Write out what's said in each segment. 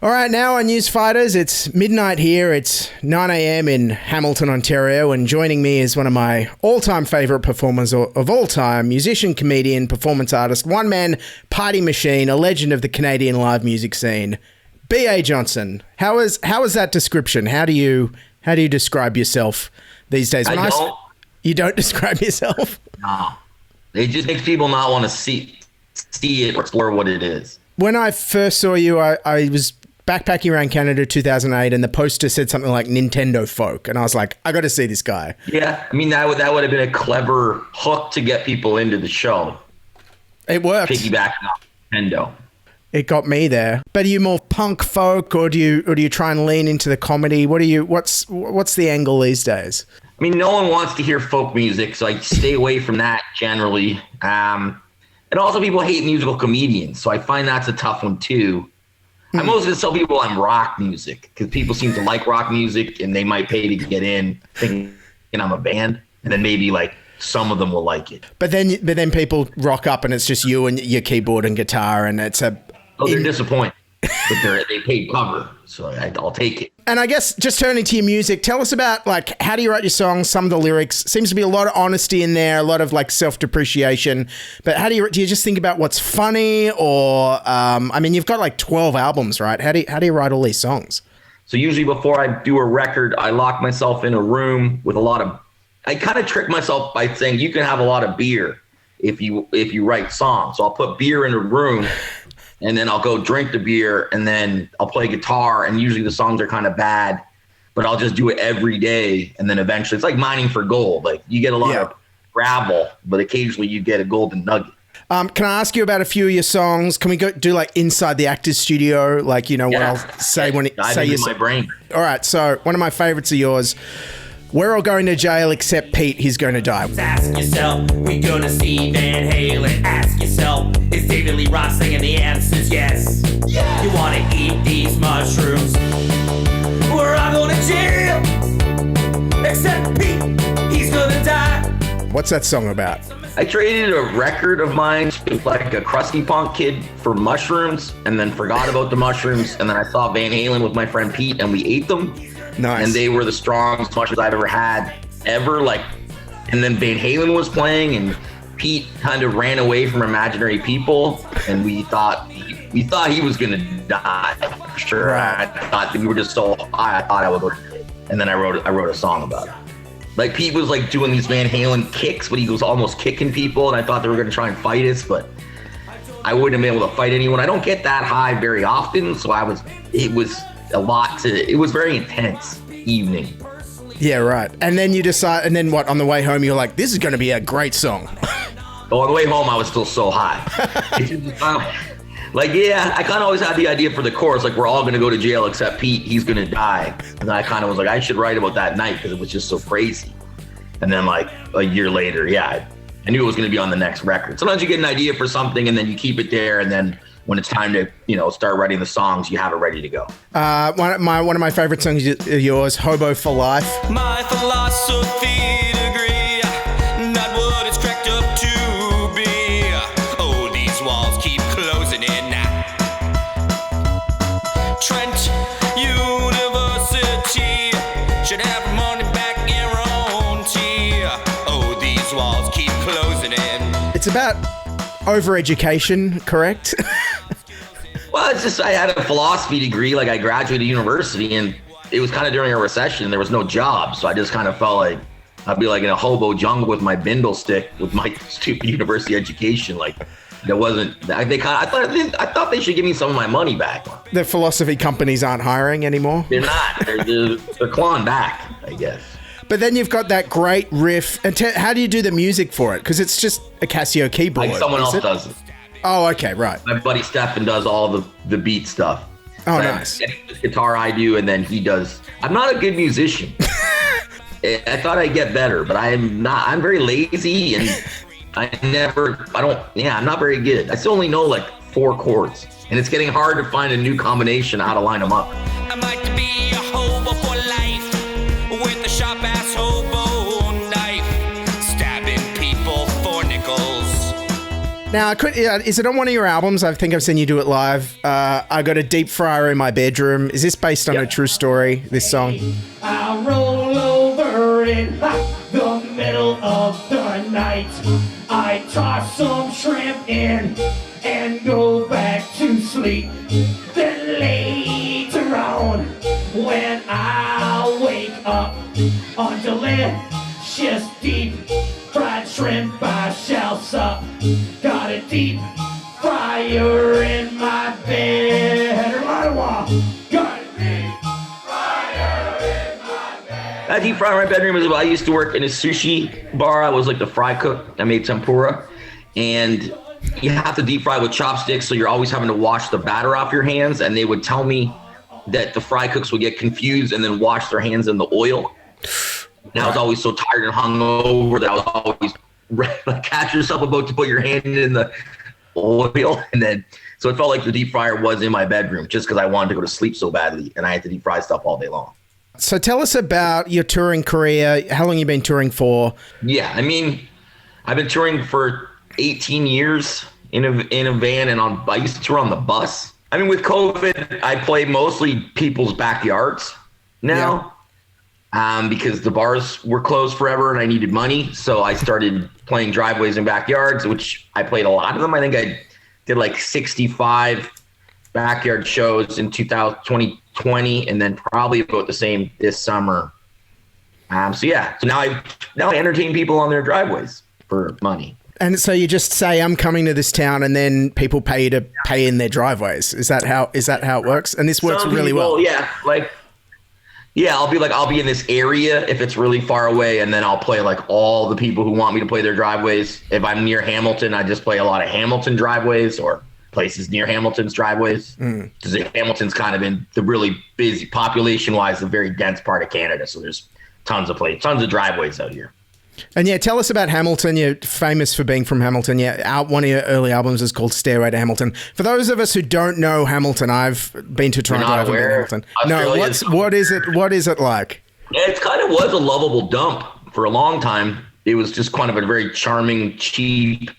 All right, now on News Fighters, it's midnight here. It's 9 a.m. in Hamilton, Ontario, and joining me is one of my all-time favourite performers of all time, musician, comedian, performance artist, one-man party machine, a legend of the Canadian live music scene, B.A. Johnston. How is that description? How do you describe yourself these days? You don't describe yourself? No. It just makes people not want to see it or explore what it is. When I first saw you, I was backpacking around Canada 2008, and the poster said something like Nintendo folk, and I was like, I got to see this guy. Yeah, I mean, that would have been a clever hook to get people into the show. It worked. Piggybacking off Nintendo. It got me there. But are you more punk folk, or do you try and lean into the comedy? What's the angle these days? I mean, no one wants to hear folk music, so I stay away from that generally. And also, people hate musical comedians, so I find that's a tough one too. I mostly tell people I'm rock music because people seem to like rock music and they might pay to get in thinking I'm a band, and then maybe like some of them will like it. But then people rock up and it's just you and your keyboard and guitar, and it's they're disappointed, but they paid cover, so I'll take it. And I guess just turning to your music, tell us about like how do you write your songs? Some of the lyrics seems to be a lot of honesty in there, a lot of like self-depreciation. But how do you just think about what's funny, or I mean, you've got like 12 albums, right? How do you write all these songs? So usually before I do a record, I lock myself in a room with I kind of trick myself by saying you can have a lot of beer if you write songs. So I'll put beer in a room. And then I'll go drink the beer, and then I'll play guitar, and usually the songs are kind of bad, but I'll just do it every day. And then eventually it's like mining for gold. Like you get a lot of gravel, but occasionally you get a golden nugget. Can I ask you about a few of your songs? Can we go do like inside the actor's studio? Like, you know, what I'll say when it say in my brain. All right. So one of my favorites of yours, we're all going to jail except Pete, he's going to die. Ask yourself, we gonna see Van Halen. Ask yourself, is David Lee Roth singing? The answer's yes. You wanna eat these mushrooms? We're all going to jail except Pete, he's gonna die. What's that song about? I traded a record of mine to like a crusty punk kid for mushrooms, and then forgot about the mushrooms, and then I saw Van Halen with my friend Pete, and we ate them. Nice. And they were the strongest mushrooms I've ever had, like, and then Van Halen was playing, and Pete kind of ran away from imaginary people, and we thought he was gonna die for sure. Right. I thought we were just so high, I thought I would go, and then I wrote a song about it. Like Pete was like doing these Van Halen kicks, but he was almost kicking people, and I thought they were gonna try and fight us, but I wouldn't have been able to fight anyone. I don't get that high very often, so it was very intense evening. Yeah, right. And then you decide, and then what, on the way home, you're like, this is going to be a great song. Oh, on the way home, I was still so high. I kind of always had the idea for the chorus, like, we're all going to go to jail except Pete, he's going to die. And I kind of was like, I should write about that night because it was just so crazy. And then like a year later, I knew it was going to be on the next record. Sometimes you get an idea for something and then you keep it there, and then when it's time to, start writing the songs, you have it ready to go. One of my favorite songs is yours, Hobo for Life. My philosophy degree, not what it's cracked up to be. Oh, these walls keep closing in. Trent University should have money back guarantee. Oh, these walls keep closing in. It's about overeducation, correct? Well, it's just I had a philosophy degree. Like I graduated university, and it was kind of during a recession, and there was no job. So I just kind of felt like I'd be like in a hobo jungle with my bindle stick with my stupid university education. Like there wasn't. I thought they should give me some of my money back. The philosophy companies aren't hiring anymore. They're not. They're clawing back, I guess. But then you've got that great riff. And how do you do the music for it? Because it's just a Casio keyboard. Like someone else does it. Oh, okay, right. My buddy Stefan does all the beat stuff. Oh, nice. Guitar I do, and then he does. I'm not a good musician. I thought I'd get better, but I'm not. I'm very lazy, and I'm not very good. I still only know like 4 chords, and it's getting hard to find a new combination how to line them up. I might be a hobo for life with a sharp ass hobo knife, stabbing people for nickels. Now, is it on one of your albums? I think I've seen you do it live. I got a deep fryer in my bedroom. Is this based on a true story, this song? I roll over in the middle of the night. I toss some shrimp in and go back to sleep. Then later on, when I wake up on delicious deep fried shrimp, I shall sup. Got a deep fryer in my bed. Got a deep fryer in my bed. That deep fryer in my bedroom is I used to work in a sushi bar. I was like the fry cook. I made tempura. And you have to deep fry with chopsticks, so you're always having to wash the batter off your hands. And they would tell me that the fry cooks would get confused and then wash their hands in the oil. And I was always so tired and hungover that I was always like, catch yourself about to put your hand in the oil. And then, so it felt like the deep fryer was in my bedroom just because I wanted to go to sleep so badly and I had to deep fry stuff all day long. So tell us about your touring career. How long you been touring for? Yeah, I mean, I've been touring for 18 years in a van, and I used to tour on the bus. I mean, with COVID, I play mostly people's backyards now. Yeah. Because the bars were closed forever and I needed money. So I started playing driveways and backyards, which I played a lot of them. I think I did like 65 backyard shows in 2020, and then probably about the same this summer. So now I entertain people on their driveways for money. And so you just say, I'm coming to this town, and then people pay you to pay in their driveways. Is that how it works? And this works really well. Yeah. I'll be in this area if it's really far away, and then I'll play like all the people who want me to play their driveways. If I'm near Hamilton, I just play a lot of Hamilton driveways or places near Hamilton's driveways. Because Hamilton's kind of in the really busy, population-wise, a very dense part of Canada. So there's tons of driveways out here. And yeah, tell us about Hamilton. You're famous for being from Hamilton. Yeah, one of your early albums is called Stairway to Hamilton. For those of us who don't know Hamilton, I've been to Toronto. I haven't been to Hamilton. No, what is it like? Yeah, it kind of was a lovable dump for a long time. It was just kind of a very charming, cheap,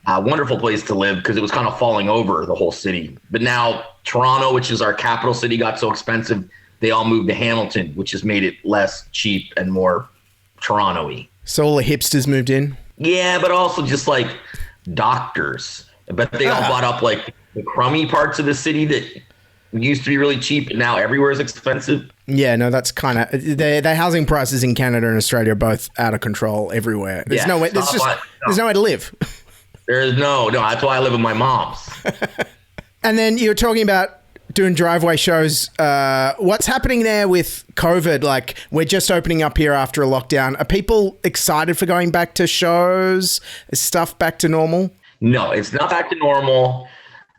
wonderful place to live because it was kind of falling over the whole city. But now Toronto, which is our capital city, got so expensive, they all moved to Hamilton, which has made it less cheap and more Toronto-y. So all the hipsters moved in? Yeah, but also just like doctors. But they all bought up like the crummy parts of the city that used to be really cheap and now everywhere is expensive. Yeah, no, that's kind of the housing prices in Canada and Australia are both out of control everywhere. There's no way to live. There's no, that's why I live with my mom's. And then you're talking about doing driveway shows. What's happening there with COVID? Like, we're just opening up here after a lockdown. Are people excited for going back to shows? Is stuff back to normal? No, it's not back to normal.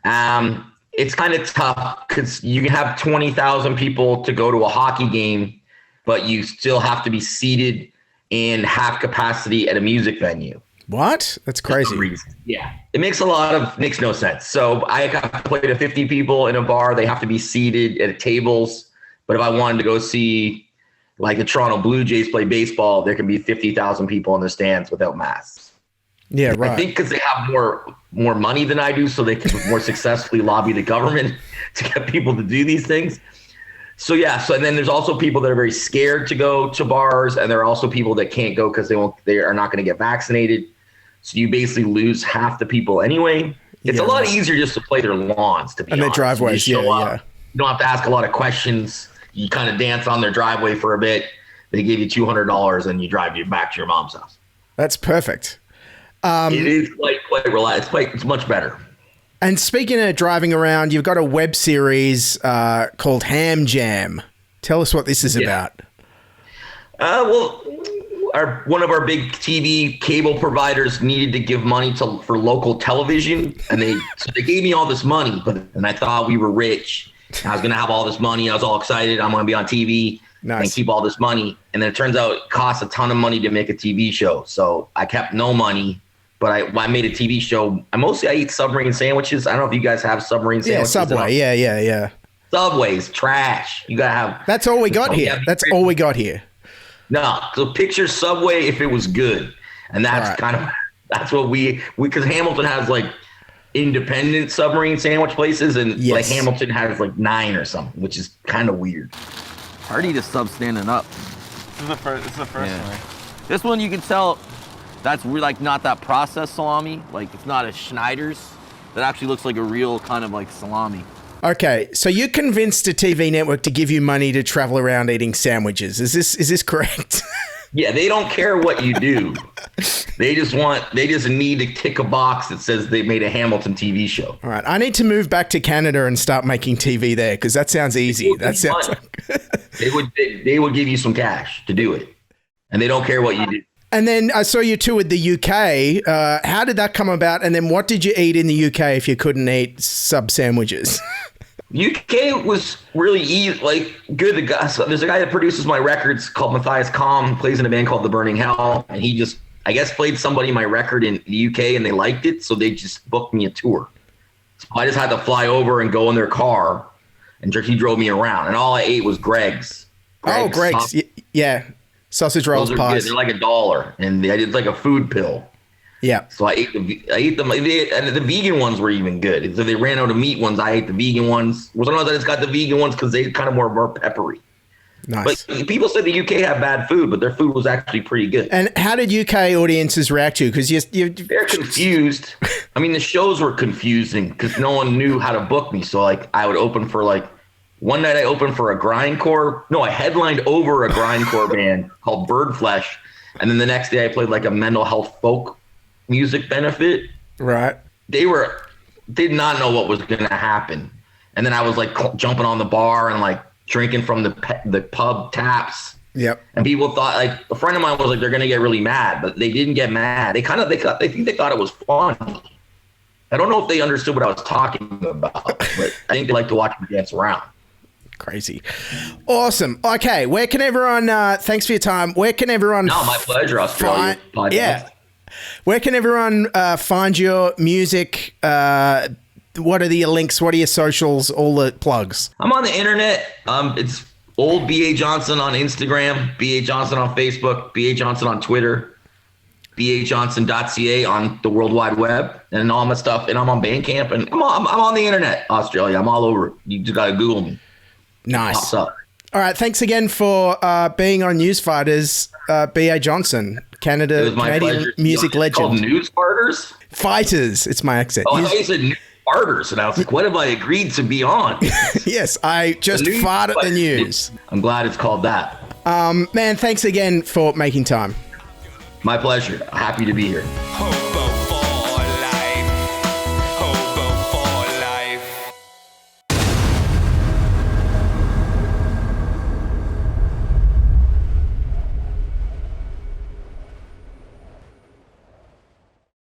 It's kind of tough because you can have 20,000 people to go to a hockey game, but you still have to be seated in half capacity at a music venue. What? That's crazy. Yeah. It makes no sense. So I play to 50 people in a bar. They have to be seated at tables. But if I wanted to go see like the Toronto Blue Jays play baseball, there can be 50,000 people in the stands without masks. Yeah, right. I think because they have more money than I do, so they can more successfully lobby the government to get people to do these things. So and then there's also people that are very scared to go to bars, and there are also people that can't go because they are not going to get vaccinated. So you basically lose half the people anyway. It's a lot easier just to play their lawns, to be honest. And their driveways, You don't have to ask a lot of questions. You kind of dance on their driveway for a bit. They give you $200 and you drive you back to your mom's house. That's perfect. It is quite relaxed. It's much better. And speaking of driving around, you've got a web series called Ham Jam. Tell us what this is about. One of our big TV cable providers needed to give money for local television, and they gave me all this money. And I thought we were rich. I was going to have all this money. I was all excited. I'm going to be on TV and keep all this money. And then it turns out it costs a ton of money to make a TV show. So I kept no money, but I made a TV show. I eat submarine sandwiches. I don't know if you guys have submarine sandwiches. Yeah, Subway. Yeah. Subway's trash. You got to have. That's all we got here. That's all we got here. No, so picture Subway if it was good, and that's kind of That's what we because Hamilton has like independent submarine sandwich places, and like Hamilton has like 9 or something, which is kind of weird. Hard to eat a sub standing up. This is the first one. This one you can tell that's like not that processed salami. Like it's not a Schneider's. That actually looks like a real kind of like salami. Okay, so you convinced a TV network to give you money to travel around eating sandwiches. Is this correct? Yeah, they don't care what you do. They just need to tick a box that says they made a Hamilton TV show. All right, I need to move back to Canada and start making TV there because that sounds easy. That sounds like they would give you some cash to do it, and they don't care what you do. And then I saw you too with the UK. How did that come about? And then what did you eat in the UK if you couldn't eat sub sandwiches? UK was really easy, like good. There's a guy that produces my records called Matthias Kalm, plays in a band called The Burning Hell, and he just, I guess, played somebody my record in the UK and they liked it, so they just booked me a tour. So I just had to fly over and go in their car, and he drove me around, and all I ate was Greg's. Greg's, yeah. Sausage rolls, pies. They're like $1, and I did like a food pill. Yeah. So I ate them. And the vegan ones were even good. So they ran out of meat ones. I ate the vegan ones. Sometimes I just got the vegan ones because they kind of more peppery. Nice. But people said the UK have bad food, but their food was actually pretty good. And how did UK audiences react to you? Because they're confused. I mean, the shows were confusing because no one knew how to book me. So like I would open for like. One night I opened for I headlined over a grindcore band called Bird Flesh. And then the next day I played like a mental health folk music benefit. Right. They did not know what was going to happen. And then I was like jumping on the bar and like drinking from the pub taps. Yep. And people thought, like, a friend of mine was like, they're going to get really mad, but they didn't get mad. They thought it was fun. I don't know if they understood what I was talking about, but I think they like to watch me dance around. Crazy. Awesome. Okay. Where can everyone, thanks for your time. Where can everyone... No, my pleasure, Australia podcast. Yeah. Where can everyone find your music? What are your links? What are your socials? All the plugs. I'm on the internet. It's old B.A. Johnston on Instagram, B.A. Johnston on Facebook, B.A. Johnston on Twitter, bajohnson.ca on the World Wide Web, and all my stuff. And I'm on Bandcamp, and I'm on the internet, Australia. I'm all over. You just got to Google me. Nice. Pops up. All right. Thanks again for being on Newsfighters, B.A. Johnson, Canadian music legend. Called Newsfighters? Fighters. It's my accent. Oh, I thought you said Newsfighters, and I was like, what have I agreed to be on? Yes, I just farted the news. I'm glad it's called that. Man, thanks again for making time. My pleasure. Happy to be here.